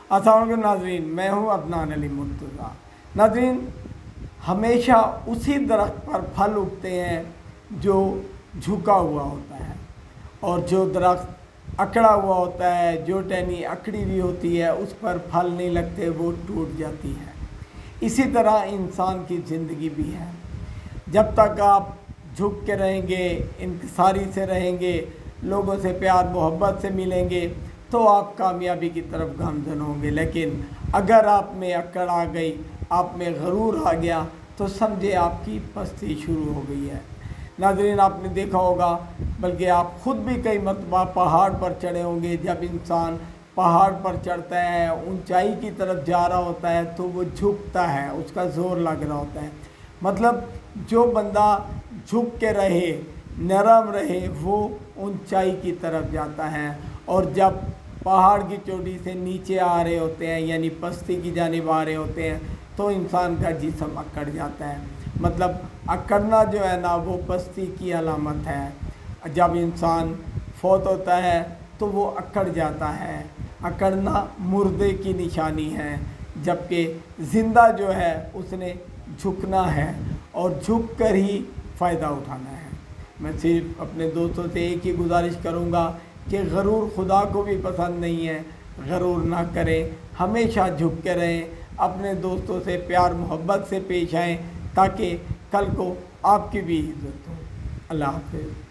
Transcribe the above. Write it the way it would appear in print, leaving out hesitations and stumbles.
अस्सलाम वालेकुम नाज़रीन, मैं हूँ अदनान अली मुर्तज़ा। नाज़रीन, हमेशा उसी दरख्त पर फल उगते हैं जो झुका हुआ होता है, और जो दरख्त अकड़ा हुआ होता है, जो टहनी अकड़ी हुई होती है, उस पर फल नहीं लगते, वो टूट जाती है। इसी तरह इंसान की ज़िंदगी भी है। जब तक आप झुक के रहेंगे, इंकिसारी से रहेंगे, लोगों से प्यार मोहब्बत से मिलेंगे, तो आप कामयाबी की तरफ गामज़न होंगे। लेकिन अगर आप में अकड़ आ गई, आप में गरूर आ गया, तो समझे आपकी पस्ती शुरू हो गई है। नाज़रीन, आपने देखा होगा, बल्कि आप ख़ुद भी कई मरतबा पहाड़ पर चढ़े होंगे। जब इंसान पहाड़ पर चढ़ता है, ऊंचाई की तरफ जा रहा होता है, तो वो झुकता है, उसका ज़ोर लग रहा होता है। मतलब जो बंदा झुक के रहे, नरम रहे, वो ऊंचाई की तरफ जाता है। और जब पहाड़ की चोटी से नीचे आ रहे होते हैं, यानी पस्ती की जानिब आ रहे होते हैं, तो इंसान का जिस्म अकड़ जाता है। मतलब अकड़ना जो है ना, वो पस्ती की अलामत है। जब इंसान फौत होता है तो वो अकड़ जाता है। अकड़ना मुर्दे की निशानी है, जबकि ज़िंदा जो है उसने झुकना है, और झुक कर ही फ़ायदा उठाना है। मैं सिर्फ अपने दोस्तों से एक ही गुजारिश करूँगा कि गरूर खुदा को भी पसंद नहीं है। गरूर ना करें, हमेशा झुक के रहें, अपने दोस्तों से प्यार मोहब्बत से पेश आएँ, ताकि कल को आपकी भी इज़्ज़त हो। अल्लाह हाफ़िज़।